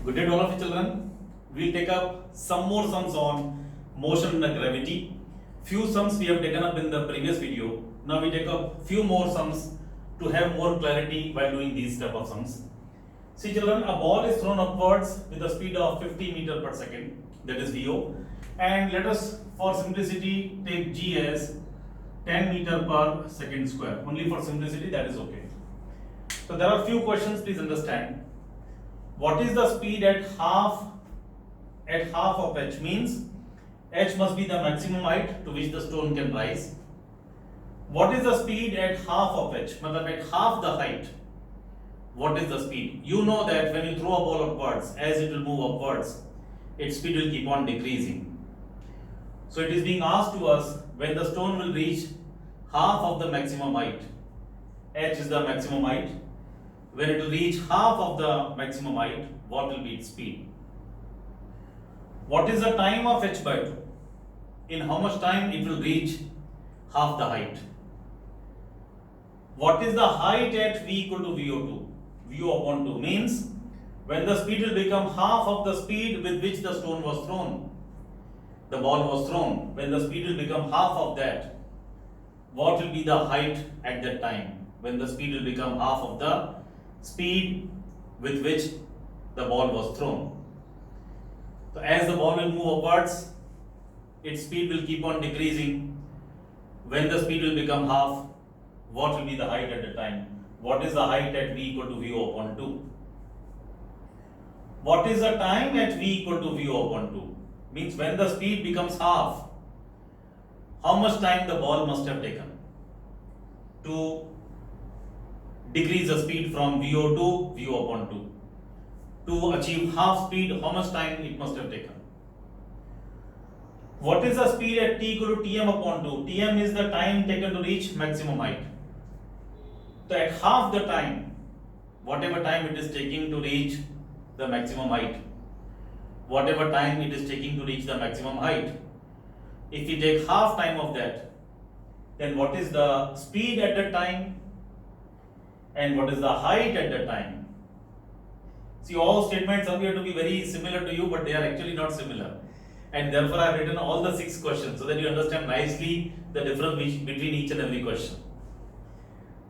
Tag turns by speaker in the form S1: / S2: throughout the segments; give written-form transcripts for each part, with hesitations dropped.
S1: Good day to all of you children. We'll take up some more sums on motion and gravity. Few sums we have taken up in the previous video. Now we take up few more sums to have more clarity while doing these type of sums. See children, a ball is thrown upwards with a speed of 50 meter per second, that is VO, and let us for simplicity take G as 10 meter per second square. Only for simplicity, that is okay. So there are few questions, please understand. What is the speed at half of h? Means h must be the maximum height to which the stone can rise. What is the speed at half of h? Matlab at half the height. What is the speed? You know that when you throw a ball upwards, as it will move upwards, its speed will keep on decreasing. So it is being asked to us when the stone will reach half of the maximum height. H is the maximum height. When it will reach half of the maximum height, what will be its speed? What is the time of h by 2? In how much time it will reach half the height? What is the height at v equal to VO2? VO upon 2 means when the speed will become half of the speed with which the stone was thrown, the ball was thrown, when the speed will become half of that, what will be the height at that time? When the speed will become half of the speed with which the ball was thrown. So as the ball will move upwards, its speed will keep on decreasing. When the speed will become half, what will be the height at the time? What is the height at v equal to VO upon 2? What is the time at v equal to VO upon 2? Means when the speed becomes half, how much time the ball must have taken to decrease the speed from VO to VO upon 2. To achieve half speed, how much time it must have taken? What is the speed at t equal to Tm upon 2? Tm is the time taken to reach maximum height. So at half the time, whatever time it is taking to reach the maximum height, whatever time it is taking to reach the maximum height, if we take half time of that, then what is the speed at that time and what is the height at that time? See, all statements appear to be very similar to you, but they are actually not similar. And therefore, I have written all the 6 questions so that you understand nicely the difference between each and every question.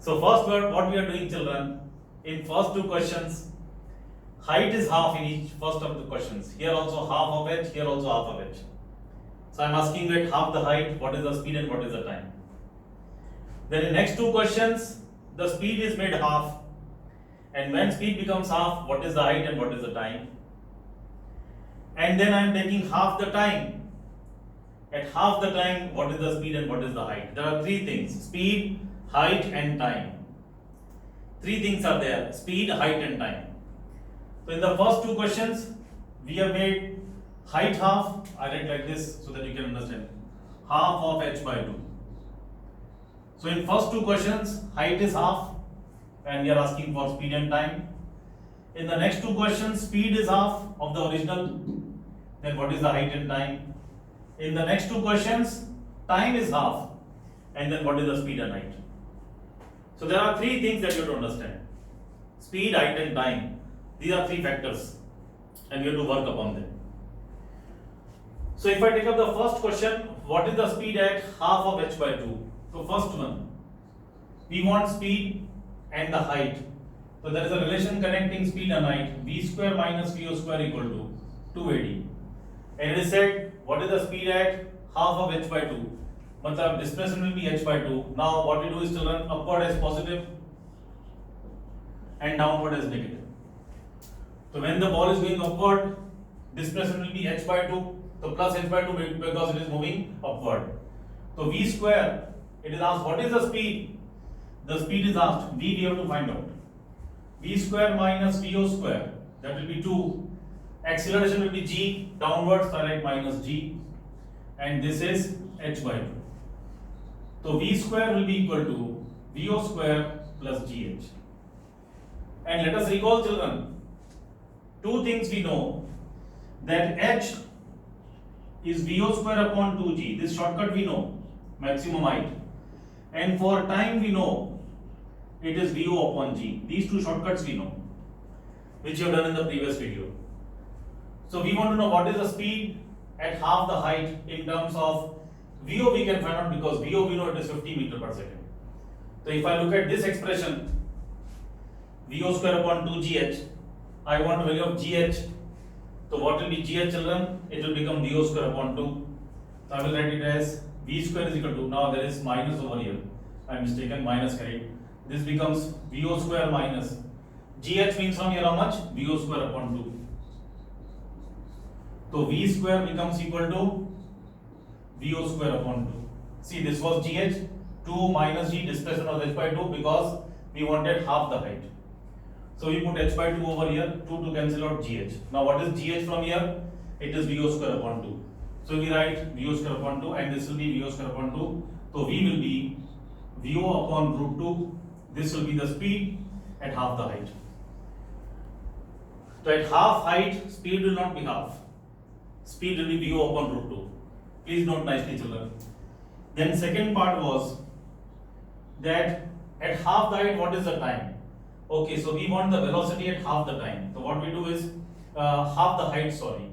S1: So first what we are doing children, in first 2 questions, height is half in each first of the questions. Here also half of h, here also half of h. So I am asking at half the height, what is the speed and what is the time. Then in next 2 questions, the speed is made half. And when speed becomes half, what is the height and what is the time? And then I am taking half the time. At half the time, what is the speed and what is the height? There are 3 things: speed, height and time. 3 things are there: speed, height and time. So in the first 2 questions, we have made height half. I write like this so that you can understand. Half of h by 2. So in first 2 questions, height is half and we are asking for speed and time. In the next 2 questions, speed is half of the original. Then what is the height and time? In the next 2 questions, time is half and then what is the speed and height? So there are 3 things that you have to understand: speed, height and time. These are 3 factors and you have to work upon them. So if I take up the first question, what is the speed at half of h by 2? So first one, we want speed and the height. So there is a relation connecting speed and height: v square minus VO square equal to 2AD. And it is said, what is the speed at half of h by 2? Matlab displacement will be h by 2. Now what we do is to run upward as positive and downward as negative. So when the ball is going upward, displacement will be h by 2. So plus h by 2 because it is moving upward. So v square, it is asked what is the speed? The speed is asked, v we have to find out. V square minus VO square, that will be 2. Acceleration will be g, downwards, so I write minus g. And this is h by 2. So v square will be equal to VO square plus gh. And let us recall children, 2 things we know, that h is VO square upon 2g. This shortcut we know, maximum height. And for time we know, it is VO upon G. These 2 shortcuts we know, which you have done in the previous video. So we want to know what is the speed at half the height in terms of VO we can find out because VO we know it is 50 meter per second. So if I look at this expression, VO square upon 2 GH, I want the value of GH. So what will be GH children? It will become VO square upon 2. So I will write it as V square is equal to, now there is minus over here. I am mistaken, minus carried. This becomes VO square minus. GH means from here how much? VO square upon 2. So V square becomes equal to VO square upon 2. See, this was GH, 2 minus G, displacement was h by 2 because we wanted half the height. So we put h by 2 over here, 2 to cancel out GH. Now what is GH from here? It is VO square upon 2. So we write VO square upon 2 and this will be VO square upon 2. So V will be VO upon root 2. This will be the speed at half the height. So at half height, speed will not be half. Speed will be VO upon root 2. Please note nicely children. Then second part was that at half the height, what is the time? Okay, so we want the velocity at half the time. So what we do is half the height, sorry.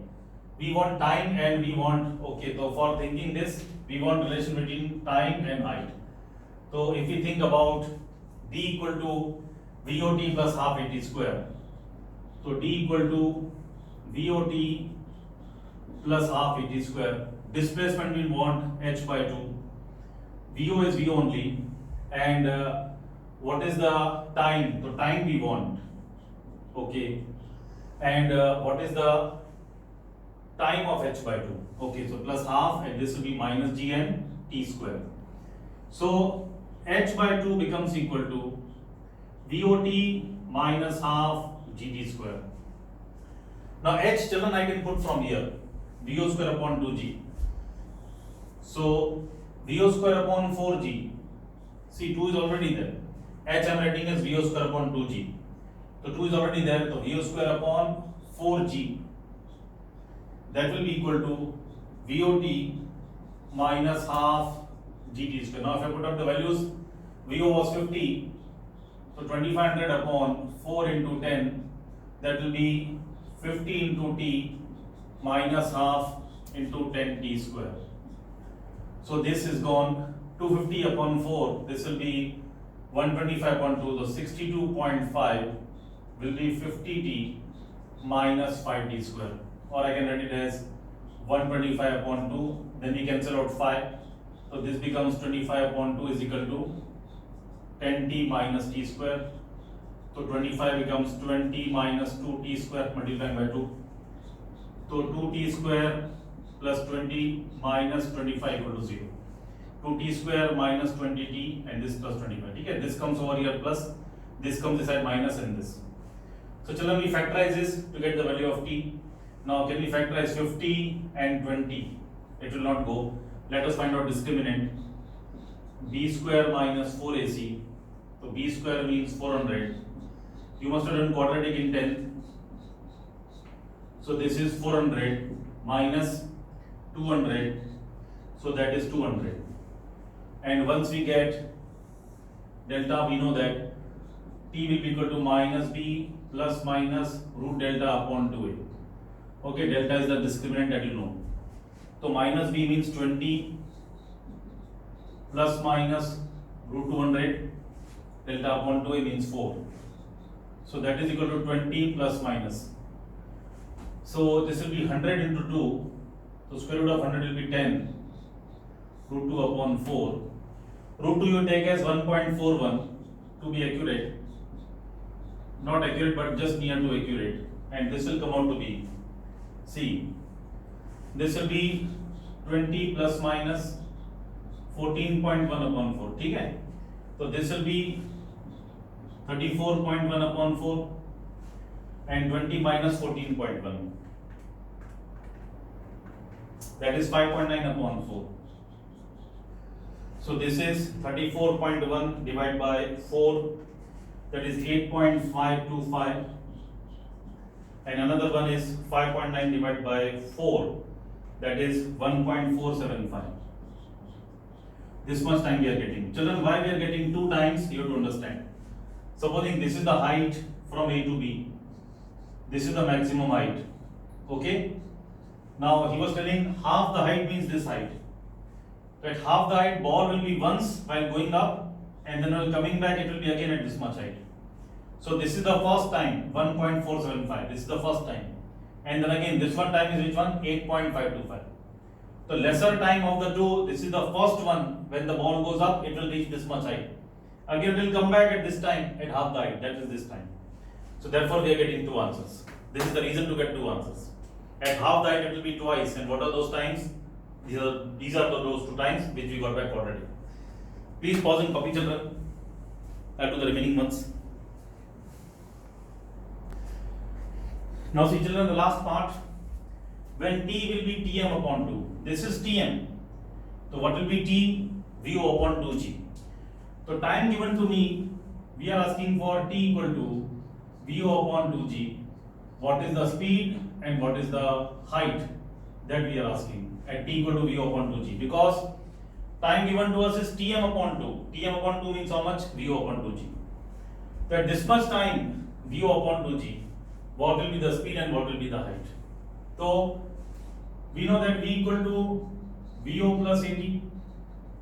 S1: We want time and we want, okay, so for thinking this, we want relation between time and height. So if we think about D equal to VOT plus half AT square. So D equal to VOT plus half AT square. Displacement we want h by 2. VO is VO only. And what is the time? The time we want. Okay. And what is the time of h by 2? Okay, so plus half and this will be minus g and t square. So h by 2 becomes equal to VOT minus half gt square. Now h children I can put from here. VO square upon 2g. So VO square upon 4g. See, 2 is already there. H I am writing as VO square upon 2g. So 2 is already there. So VO square upon 4g. That will be equal to VOT minus half gt square. Now if I put up the values, VO was 50. So 2500 upon 4 into 10. That will be 50 into t minus half into 10 t square. So this is gone. 250 upon 4, this will be 125 upon 2, so 62.5 will be 50t minus 5t square. Or I can write it as 125 upon 2, then we cancel out 5. So this becomes 25 upon 2 is equal to 10t minus t square. So 25 becomes 20 minus 2t square multiplied by 2. So 2t square plus 20 minus 25 equal to 0. 2t square minus 20t and this plus 25. Okay, this comes over here plus, this comes inside minus and this. So children, we factorize this to get the value of t. Now can we factorize 50 and 20? It will not go. Let us find out discriminant. b square minus 4ac. So b square means 400. You must have done quadratic in 10. So this is 400 minus 200. So that is 200. And once we get delta, we know that t will be equal to minus b plus minus root delta upon 2a. Okay, delta is the discriminant that you know. So minus b means 20 plus minus root 200, delta upon 2a means 4. So that is equal to 20 plus minus. So this will be 100 into 2. So square root of 100 will be 10. Root 2 upon 4. Root 2 you take as 1.41 to be accurate. Not accurate but just near to accurate. And this will come out to be, see, this will be 20 plus minus 14.1 upon 4. Okay? So this will be 34.1 upon 4 and 20 minus 14.1. That is 5.9 upon 4. So this is 34.1 divided by 4, that is 8.525, and another one is 5.9 divided by 4, that is 1.475. This much time we are getting. Children, why we are getting 2 times, you have to understand. Supposing this is the height from A to B, this is the maximum height. Okay. Now he was telling half the height means this height. At half the height, ball will be once while going up, and then while coming back, it will be again at this much height. So this is the first time, 1.475. This is the first time, and then again this one time is which one? 8.525. The lesser time of the two, this is the first one. When the ball goes up, it will reach this much height. Again, it will come back at this time at half the height. That is this time. So therefore, we are getting two answers. This is the reason to get two answers. At half the height, it will be twice. And what are those times? These are those two times which we got back already. Please pause and copy, children. Add to the remaining ones. Now see, children, the last part. When t will be tm upon 2. This is tm. So what will be t? Vo upon 2g. So time given to me, we are asking for t equal to Vo upon 2g. What is the speed and what is the height that we are asking at t equal to Vo upon 2g, because time given to us is tm upon 2. Tm upon 2 means how much? Vo upon 2g. So at this much time, Vo upon 2g, what will be the speed and what will be the height? So we know that V equal to Vo plus At.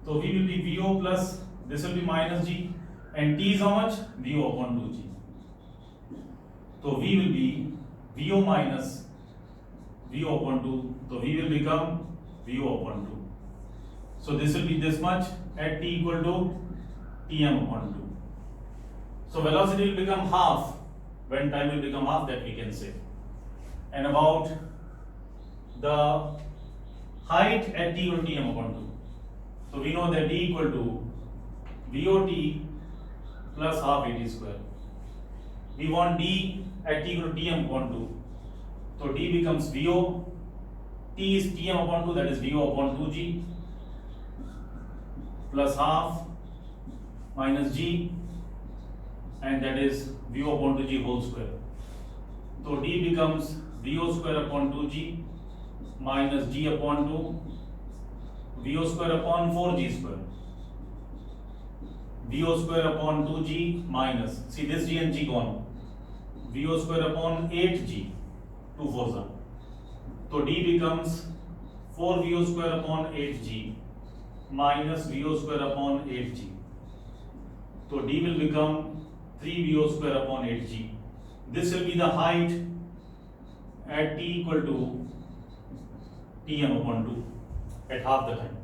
S1: So V will be Vo plus, this will be minus g, and t is how much? Vo upon 2g. So V will be Vo minus Vo upon 2. So V will become Vo upon 2. So this will be this much at t equal to Tm upon 2. So velocity will become half when time will become half, that we can say. And about the height at t equal to Tm upon 2. So we know that d equal to Vot plus half At square. We want d at t equal to Tm upon 2. So d becomes Vo. T is Tm upon 2, that is Vo upon 2g plus half minus g, and that is Vo upon 2g whole square. So d becomes Vo square upon 2g minus g upon 2, Vo square upon 4g square. Vo square upon 2g minus, see this g and g gone, Vo square upon 8g, 2 4s are. So d becomes 4 Vo square upon 8g minus Vo square upon 8g. So d will become 3 Vo square upon 8g. This will be the height at t equal to Tm upon 2 at half the time.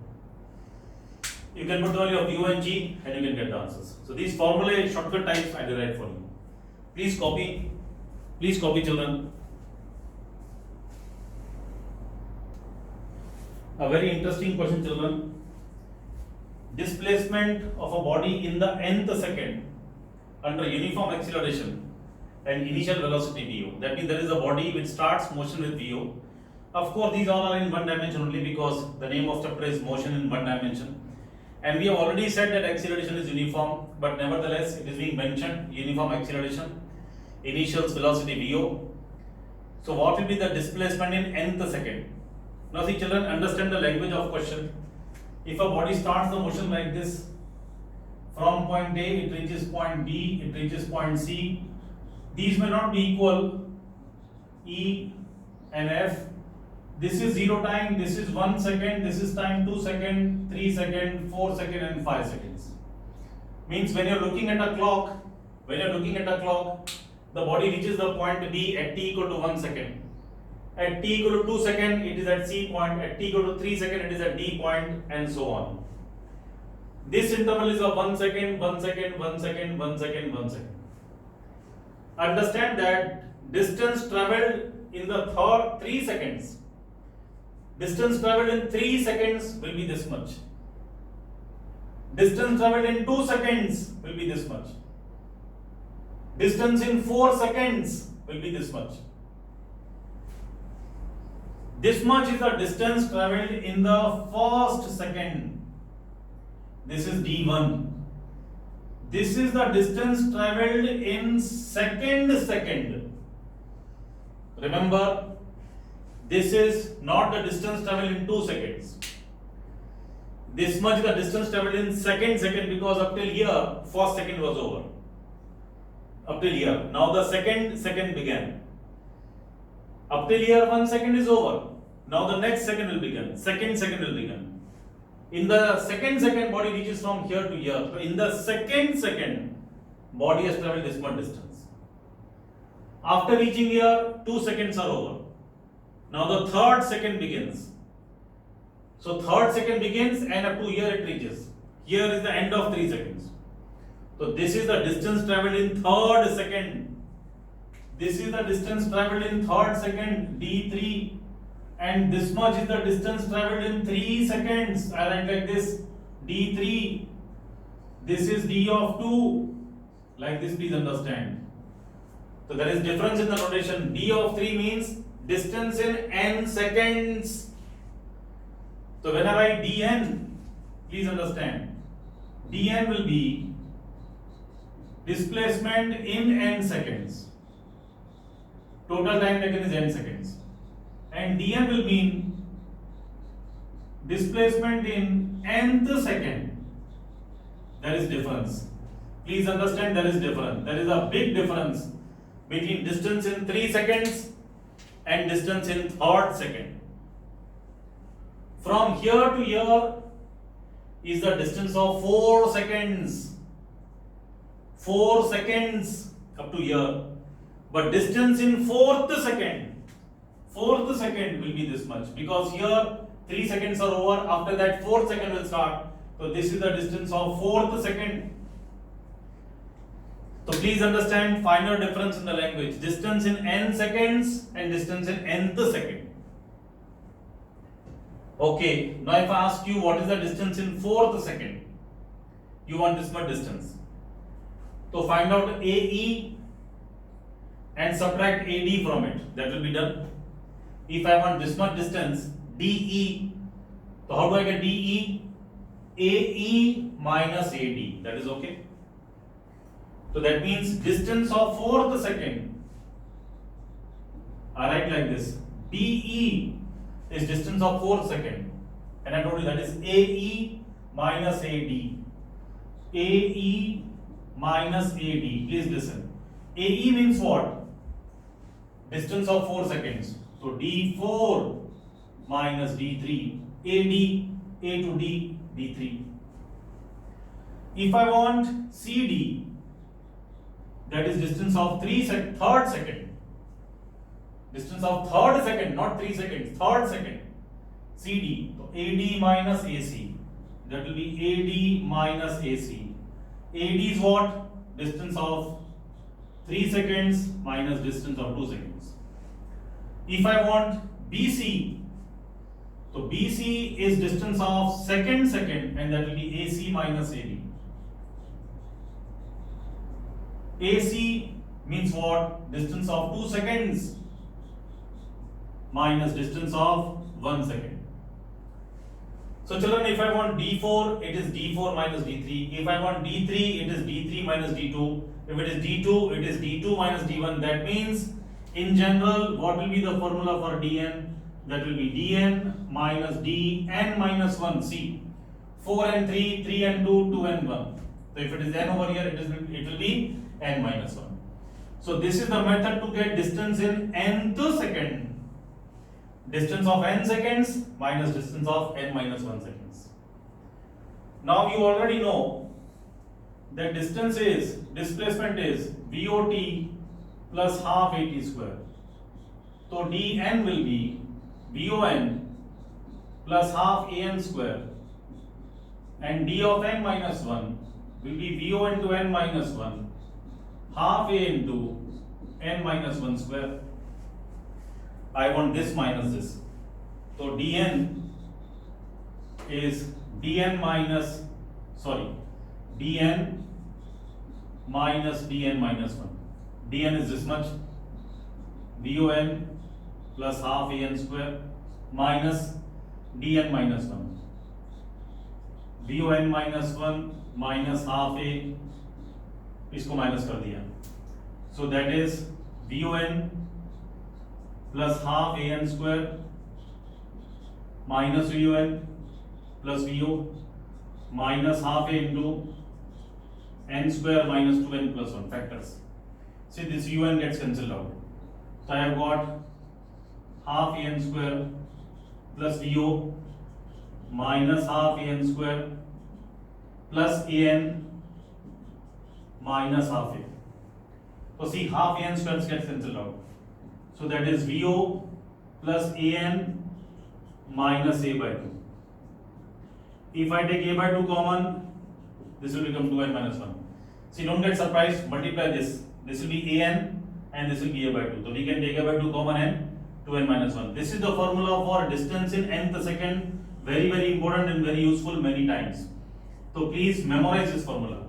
S1: You can put the value of Vo and g and you can get the answers. So these formulae shortcut types I derived for you. Please copy children. A very interesting question, children. Displacement of a body in the nth second under uniform acceleration and initial velocity Vo. That means there is a body which starts motion with Vo. Of course, these all are in one dimension only because the name of chapter is motion in one dimension. And we have already said that acceleration is uniform, but nevertheless it is being mentioned, uniform acceleration, initial velocity Vo. So what will be the displacement in nth second? Now see children, understand the language of question. If a body starts the motion like this, from point A it reaches point B, it reaches point C, these may not be equal, E and F. This is 0 time, this is 1 second, this is time 2 seconds, 3 seconds, 4 seconds and 5 seconds. Means when you are looking at a clock, the body reaches the point B at t equal to 1 second. At t equal to 2 seconds, it is at C point. At t equal to 3 seconds, it is at D point, and so on. This interval is of 1 second, 1 second, 1 second, 1 second, 1 second. Understand that distance traveled in the 3 seconds. Distance traveled in 3 seconds will be this much. Distance traveled in 2 seconds will be this much. Distance in 4 seconds will be this much. This much is the distance traveled in the first second. This is d1. This is the distance traveled in second. Remember, this is not the distance traveled in 2 seconds. This much is the distance traveled in second because up till here, first second was over. Up till here. Now the second began. Up till here 1 second is over. Now the next second will begin. Second will begin. In the second body reaches from here to here. So in the second body has traveled this much distance. After reaching here 2 seconds are over. Now the third second begins. So third second begins and up to here it reaches. Here is the end of 3 seconds. So this is the distance traveled in third second. This is the distance traveled in third second, d3, and this much is the distance traveled in 3 seconds. I write like this, d3. This is d of 2. Like this, please understand. So there is difference in the notation. D of 3 means distance in n seconds. So when I write dn, please understand, dn will be displacement in n seconds. Total time taken is n seconds. And dm will mean displacement in nth second. There is difference. Please understand, there is difference. There is a big difference between distance in 3 seconds and distance in third second. From here to here is the distance of 4 seconds. 4 seconds up to here. But distance in fourth second will be this much, because here 3 seconds are over. After that 4th second will start. So this is the distance of 4th second. So please understand finer difference in the language. Distance in n seconds and distance in nth second. Okay, now if I ask you what is the distance in 4th second, you want this much distance. So find out AE and subtract AD from it. That will be done. If I want this much distance, DE, so how do I get DE? AE minus AD. That is okay. So that means distance of 4th second, I write like this. DE is distance of 4th second. And I told you that is AE minus AD. AE minus AD. Please listen. AE means what? Distance of 4 seconds. So D4 minus D3. AD, A to D, D3. If I want CD, that is distance of third second. Distance of third second, not 3 seconds, third second. CD, so AD minus AC. That will be AD minus AC. AD is what? Distance of 3 seconds minus distance of 2 seconds. If I want BC, so BC is distance of second, and that will be AC minus AD. AC means what? Distance of 2 seconds minus distance of 1 second. So children, if I want D4, it is D4 minus D3. If I want D3, it is D3 minus D2. If it is D2, it is D2 minus D1. That means, in general, what will be the formula for Dn? That will be Dn minus Dn minus 1. See, 4 and 3, 3 and 2, 2 and 1. So if it is n over here, it will be n minus 1. So this is the method to get distance in nth second. Distance of n seconds minus distance of n minus 1 seconds. Now you already know that displacement is VOT plus half AT square. So dn will be VON plus half AN square, and d of n minus 1 will be VO into n minus 1 half A into n minus 1 square. I want this minus this. So dn is dn minus dn minus 1. dn is this much, VON plus half AN square minus dn minus 1. VON minus 1 minus half A, इसको minus कर दिया. So that is VON plus half AN square minus VON plus VO minus half A into n square minus 2n plus 1 factors. See, this UN gets cancelled out. So I have got half an square plus VO minus half an square plus an minus half a. So see, half an square gets cancelled out. So that is VO plus an minus a by 2. If I take a by 2 common, this will become 2n minus 1. See, don't get surprised, multiply this. This will be an and this will be a by 2. So we can take a by 2 common and 2n minus 1. This is the formula for distance in nth second. Very, very important and very useful many times. So please memorize this formula.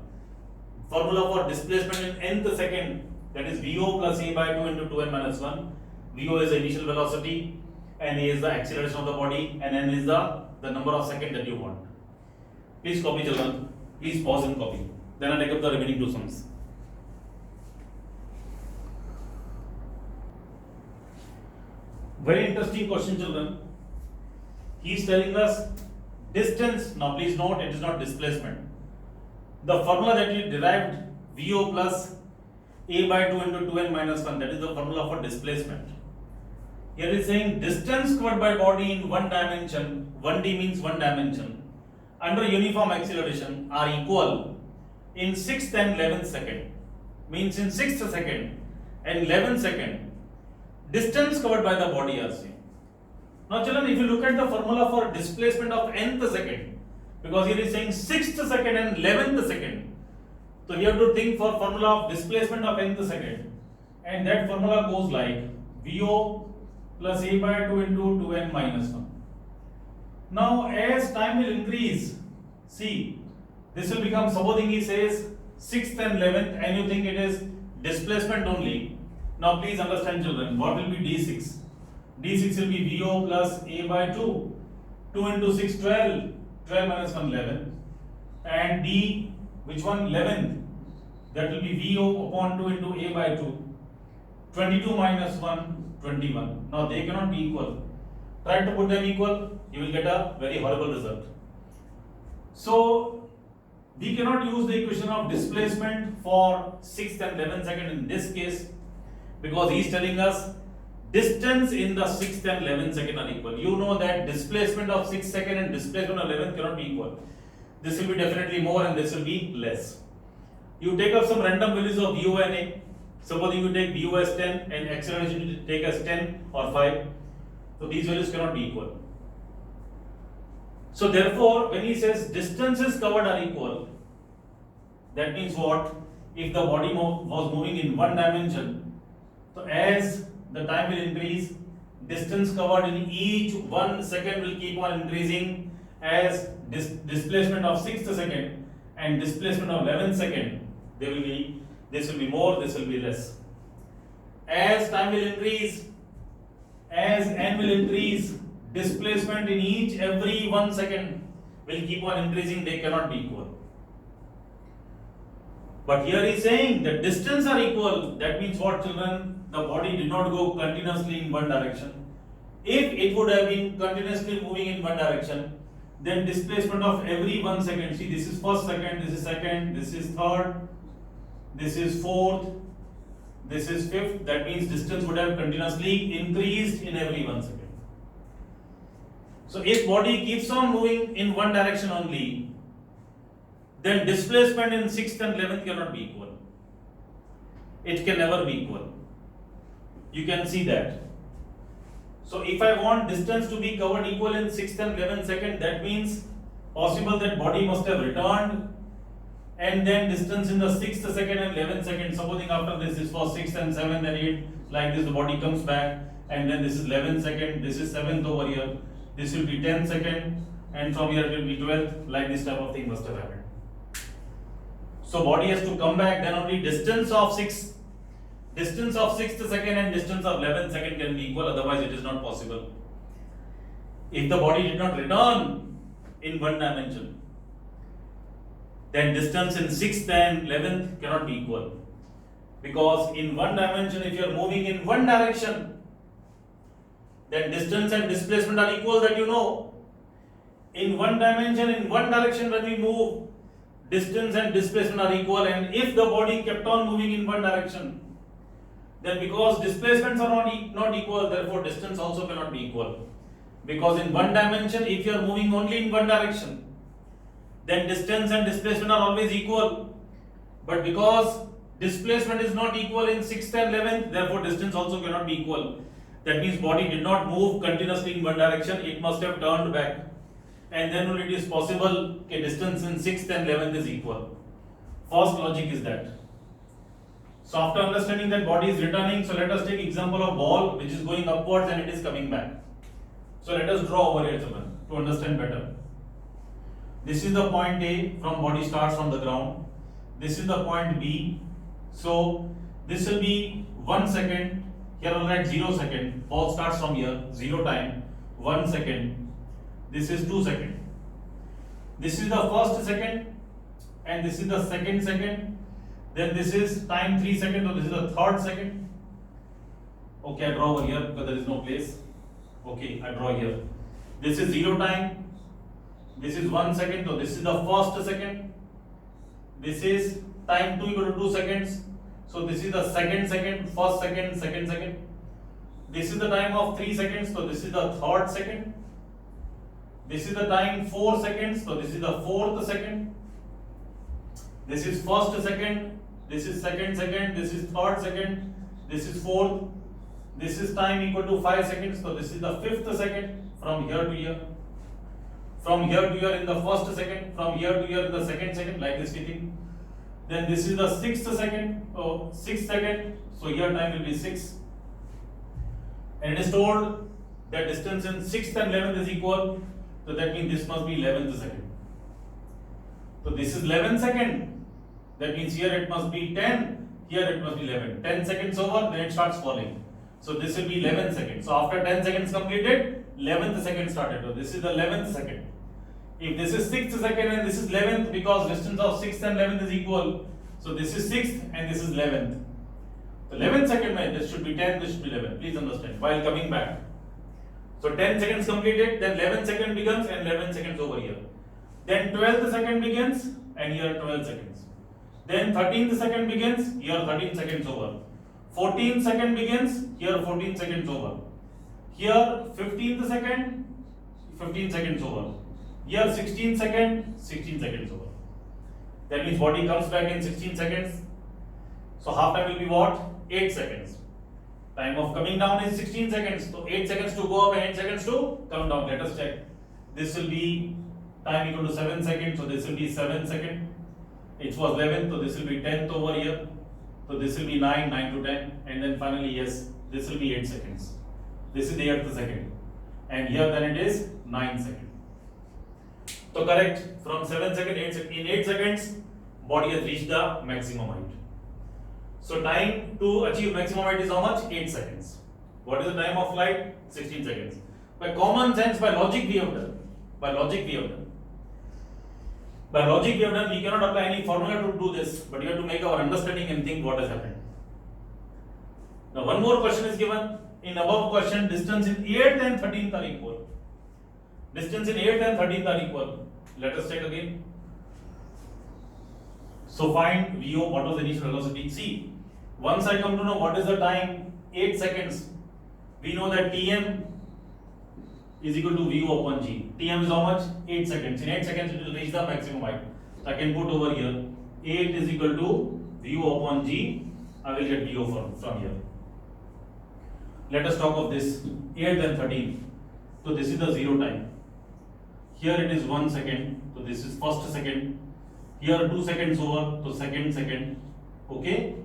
S1: Formula for displacement in nth second, that is VO plus a by 2 into 2n minus 1. VO is the initial velocity and A is the acceleration of the body and n is the number of seconds that you want. Please copy, children. Please pause and copy. Then I take up the remaining two sums. Very interesting question, children. He is telling us distance. Now please note, it is not displacement. The formula that you derived, VO plus a by 2 into 2n minus 1, that is the formula for displacement. Here it is saying distance covered by body in one dimension, 1D means one dimension, under uniform acceleration are equal in 6th and 11th second. Means in 6th second and 11th second, distance covered by the body are same. Now children, if you look at the formula for displacement of nth second, because here is saying 6th second and 11th second, so you have to think for formula of displacement of nth second, and that formula goes like VO plus a by 2 into 2n minus 1. Now as time will increase, see, this will become, supposing he says 6th and 11th and you think it is displacement only. Now please understand, children, what will be D6? D6 will be VO plus a by 2, 2 into 6, 12, 12 minus 1, 11, and D, which one, 11th, that will be VO upon 2 into a by 2, 22 minus 1, 21. Now they cannot be equal. Try to put them equal, you will get a very horrible result. So we cannot use the equation of displacement for 6th and 11th second in this case, because he is telling us distance in the 6th and 11th second are equal. You know that displacement of 6th second and displacement of 11th cannot be equal. This will be definitely more and this will be less. You take up some random values of VO and A. Supposing you take VO as 10 and acceleration you take as 10 or 5. So these values cannot be equal. So therefore, when he says distances covered are equal, that means what? If the body was moving in one dimension, so as the time will increase, distance covered in each 1 second will keep on increasing, as displacement of 6th second and displacement of 11th second, this will be more, this will be less. As time will increase, as n will increase, displacement in each every 1 second will keep on increasing, they cannot be equal. But here he is saying that distance are equal. That means what, children? The body did not go continuously in one direction. If it would have been continuously moving in one direction, then displacement of every 1 second, see, this is first second, this is second, this is third, this is fourth, this is fifth. That means distance would have continuously increased in every 1 second. So if body keeps on moving in one direction only, then displacement in 6th and 11th cannot be equal. It can never be equal. You can see that. So if I want distance to be covered equal in 6th and 11th second, that means possible that body must have returned, and then distance in the 6th second and 11th second, supposing after this is for 6th and 7th and 8th, like this the body comes back, and then this is 11th second, this is 7th over here, this will be 10th second, and from here it will be 12th, like this type of thing must have happened. So body has to come back, then only distance of 6th second and distance of 11th second can be equal, otherwise it is not possible. If the body did not return in one dimension, then distance in 6th and 11th cannot be equal. Because in one dimension, if you are moving in one direction, then distance and displacement are equal, that you know. In one dimension, in one direction when we move, distance and displacement are equal, and if the body kept on moving in one direction, Then because displacements are not equal, therefore distance also cannot be equal. Because in one dimension, if you are moving only in one direction, then distance and displacement are always equal. But because displacement is not equal in 6th and 11th, therefore distance also cannot be equal. That means body did not move continuously in one direction, it must have turned back. And then only it is possible a distance in 6th and 11th is equal. First logic is that. So after understanding that body is returning, so let us take example of ball which is going upwards and it is coming back. So let us draw over here to understand better. This is the point A, from body starts from the ground. This is the point B. So this will be 1 second. Here I'll write 0 second. Ball starts from here, 0 time, 1 second. This is 2 second. This is the first second and this is the second second. Then this is time 3 seconds, so this is the third second. Okay, I draw over here because there is no place. Okay, I draw here. This is 0 time. This is 1 second, so this is the first second. This is time 2 equal to 2 seconds. So this is the second second, first second, second second. This is the time of 3 seconds, so this is the third second. This is the time 4 seconds, so this is the fourth second. This is first second, this is second second, this is third second, this is fourth. This is time equal to 5 seconds, so this is the fifth second from here to here. From here to here in the first second, from here to here in the second second, like this we think. Then this is the sixth second, sixth second, so here time will be 6. And it is told that distance in 6th and 11th is equal, so that means this must be 11th second. So this is 11 second, that means here it must be 10, here it must be 11. 10 seconds over, then it starts falling. So this will be 11 seconds. So after 10 seconds completed, 11th second started. So this is the 11th second. If this is 6th second and this is 11th, because distance of 6th and 11th is equal, so this is 6th and this is 11th. So 11th second, this should be 10, this should be 11. Please understand. While coming back. So 10 seconds completed, then 11 second begins and 11 seconds over here. Then 12th second begins and here 12 seconds. Then 13th second begins, here 13 seconds over. 14th second begins, here 14 seconds over. Here 15th second, 15 seconds over. Here 16 second, 16 seconds over. That means body comes back in 16 seconds. So half time will be what? 8 seconds. Time of coming down is 16 seconds. So 8 seconds to go up and 8 seconds to come down. Let us check. This will be time equal to 7 seconds. So this will be 7 seconds. It was 11th, so this will be 10th over here. So this will be 9, 9 to 10. And then finally, yes, this will be 8 seconds. This is the 8th second. And here then it is 9 seconds. So correct, from 7 seconds, 8 seconds, in 8 seconds, body has reached the maximum height. So time to achieve maximum height is how much? 8 seconds. What is the time of flight? 16 seconds. By common sense, by logic we have done. By logic we have done. By logic we have done, we cannot apply any formula to do this, but you have to make our understanding and think what has happened. Now one more question is given. In above question, distance in 8th and 13th are equal. Distance in 8th and 13th are equal. Let us check again. So find VO, what was the initial velocity? See, once I come to know what is the time, 8 seconds, we know that Tm is equal to VO upon G. Tm is how much? 8 seconds. In 8 seconds it will reach the maximum height. So I can put over here, 8 is equal to VO upon G. I will get VO from here. Let us talk of this, 8th and 13th. So this is the 0 time. Here it is 1 second, so this is first second. Here 2 seconds over, so second second. Okay.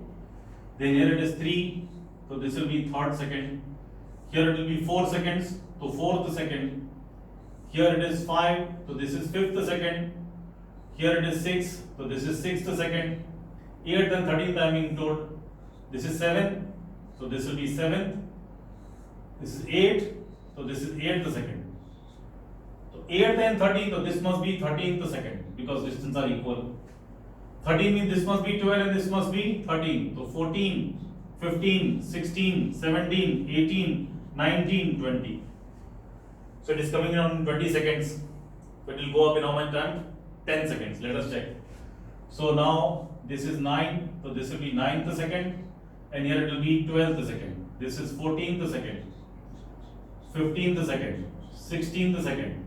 S1: Then here it is 3, so this will be third second. Here it will be 4 seconds, so fourth second. Here it is 5, so this is fifth second. Here it is 6, so this is sixth second. 8th and 13th I am being told. This is 7, so this will be 7th. This is 8, so this is 8th second. So 8th and 13th, so this must be 13th second because distance are equal. 13 means this must be 12 and this must be 13. So 14, 15, 16, 17, 18, 19, 20. So it is coming around in 20 seconds. So it will go up in how much time? 10 seconds. Let us check. So now this is 9, so this will be 9th second. and here it will be 12th second. This is 14th second, 15th second, 16th second,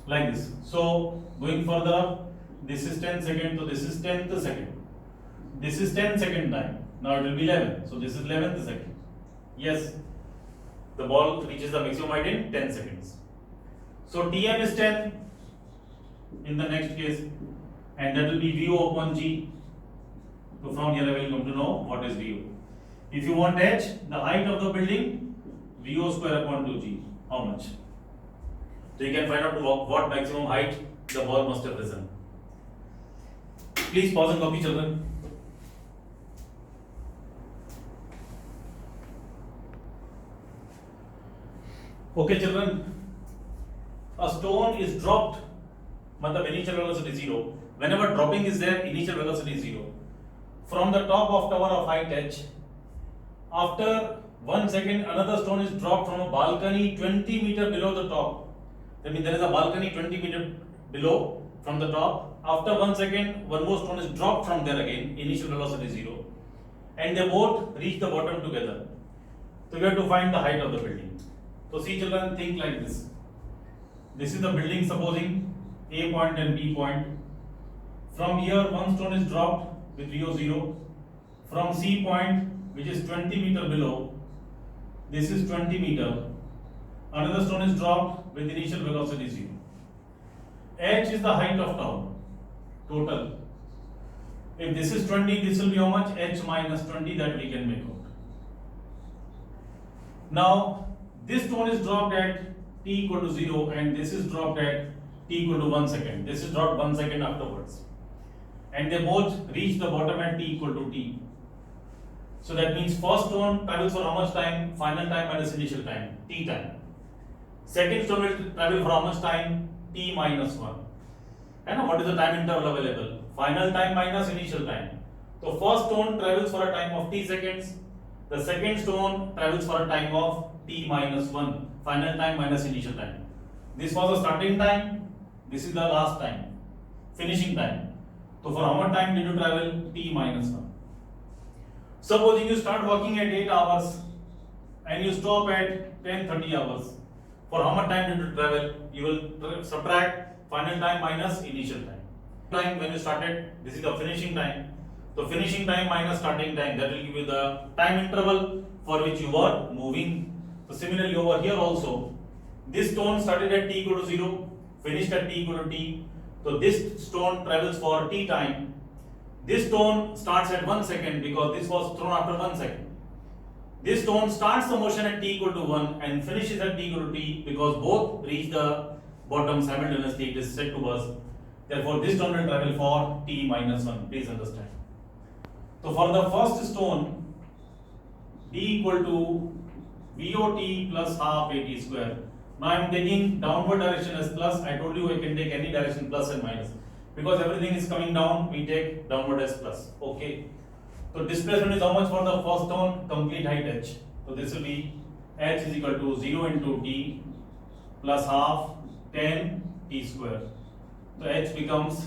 S1: like this. So going further up, this is 10 second, so this is 10th second. This is 10 second time. Now it will be 11. So this is 11th second. Yes, the ball reaches the maximum height in 10 seconds. So Tm is 10 in the next case, and that will be VO upon G. So from here I will come to know what is VO. If you want H, the height of the building, VO square upon 2G. How much? So you can find out what maximum height the ball must have risen. Please pause and copy, children. Okay, children. A stone is dropped, matlab initial velocity 0. Whenever dropping is there, initial velocity is 0. From the top of tower of height h, after 1 second, another stone is dropped from a balcony 20 meter below the top. That means there is a balcony 20 meter below from the top. After 1 second, one more stone is dropped from there again, initial velocity 0. And they both reach the bottom together. So we have to find the height of the building. So see children, think like this. This is the building, supposing A point and B point. From here, one stone is dropped with VO 0. From C point, which is 20 meter below, this is 20 meter. Another stone is dropped with initial velocity 0. H is the height of tower, total. If this is 20, this will be how much? H minus 20, that we can make out. Now, this stone is dropped at t equal to 0 and this is dropped at t equal to 1 second. This is dropped 1 second afterwards. And they both reach the bottom at t equal to t. So that means first stone travels for how much time? Final time minus initial time, t time. Second stone will travel for how much time? T minus 1. And what is the time interval available? Final time minus initial time. So first stone travels for a time of t seconds. The second stone travels for a time of t minus 1. Final time minus initial time. This was the starting time. This is the last time. Finishing time. So for how much time did you travel? T minus 1. Supposing you start working at 8 hours and you stop at 10:30 hours. For how much time did you travel? You will subtract final time minus initial time. Time when you started, this is the finishing time. So finishing time minus starting time, that will give you the time interval for which you were moving. So similarly over here also, this stone started at t equal to 0, finished at t equal to t. So this stone travels for t time. This stone starts at 1 second because this was thrown after 1 second. This stone starts the motion at t equal to 1 and finishes at t equal to t because both reach the bottom simultaneously. It is said to us. Therefore, this stone will travel for t minus 1. Please understand. So for the first stone, d equal to VOT plus half AT square. Now I am taking downward direction as plus. I told you I can take any direction plus and minus. Because everything is coming down, we take downward as plus. Okay. So displacement is how much for the first stone? Complete height h. So this will be h is equal to 0 into t plus half 10 t square. So h becomes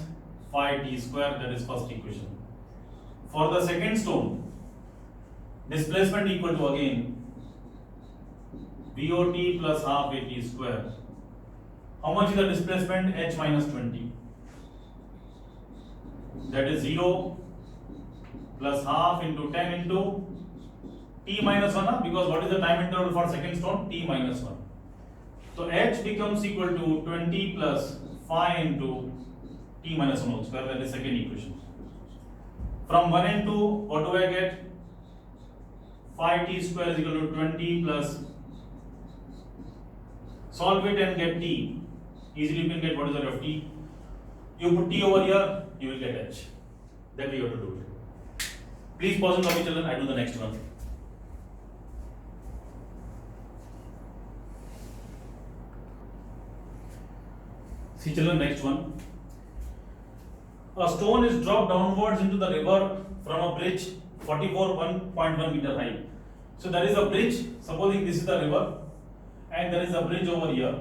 S1: 5t square. That is first equation. For the second stone, displacement equal to again VOT plus half AT square. How much is the displacement? H minus 20. That is 0 plus half into 10 into t minus 1, because what is the time interval for second stone? T minus 1. So H becomes equal to 20 plus 5 into t minus 1 whole square. That is second equation. From 1 and 2, what do I get? 5t square is equal to 20 plus, solve it and get t. Easily you can get what is the value of t. You put t over here, you will get h. That way you have to do it. Please pause and copy, children. I do the next one. See children, next one. A stone is dropped downwards into the river from a bridge 44.1 meter high. So there is a bridge, supposing this is the river and there is a bridge over here.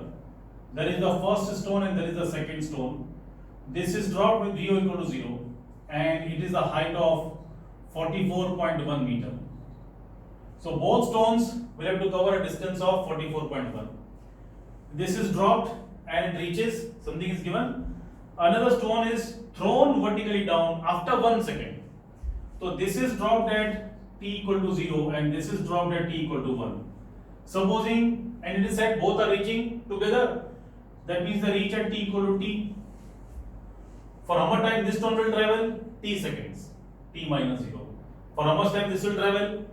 S1: There is the first stone and there is the second stone. This is dropped with VO equal to 0 and it is a height of 44.1 meter. So both stones will have to cover a distance of 44.1. This is dropped and it reaches, something is given. Another stone is thrown vertically down after 1 second. So this is dropped at t equal to 0 and this is dropped at t equal to 1. Supposing, and it is said both are reaching together, that means they reach at t equal to t. For how much time this stone will travel? T seconds, t minus 0. For how much time this will travel?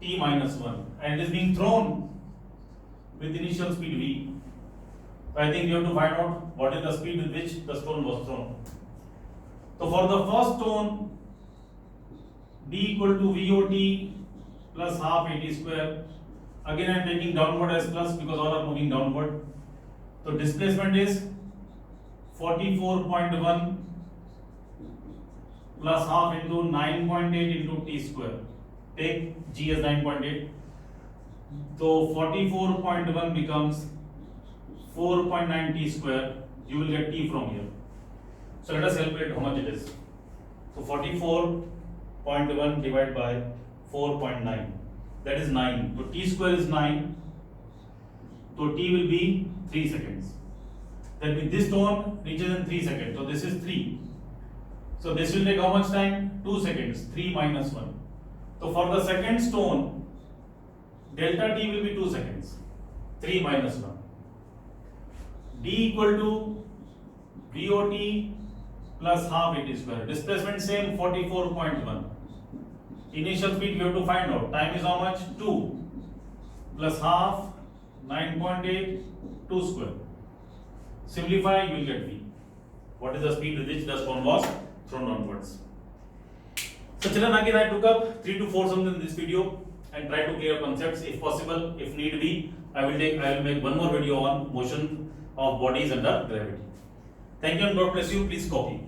S1: T minus 1. And it is being thrown with initial speed v. I think you have to find out what is the speed with which the stone was thrown. So for the first stone, d equal to VOT plus half AT square. Again I am taking downward as plus because all are moving downward. So displacement is 44.1 plus half into 9.8 into t square. Take g as 9.8. So 44.1 becomes 4.9 t square. You will get t from here. So let us calculate how much it is. So 44.1 divided by 4.9, that is 9. So t square is 9. So t will be 3 seconds. That means this stone reaches in 3 seconds. So this is 3. So this will take how much time? 2 seconds. 3 minus 1. So for the second stone, delta t will be 2 seconds. 3 minus 1. D equal to VOT plus half AT square. Displacement same, 44.1. Initial speed we have to find out. Time is how much? 2 plus half 9.8 2 square. Simplify, you will get V. What is the speed with which the stone was thrown downwards? So children, again I took up 3 to 4 sums in this video and try to clear concepts. If possible, if need be, I will make one more video on motion of bodies under gravity. Thank you and God bless you. Please copy.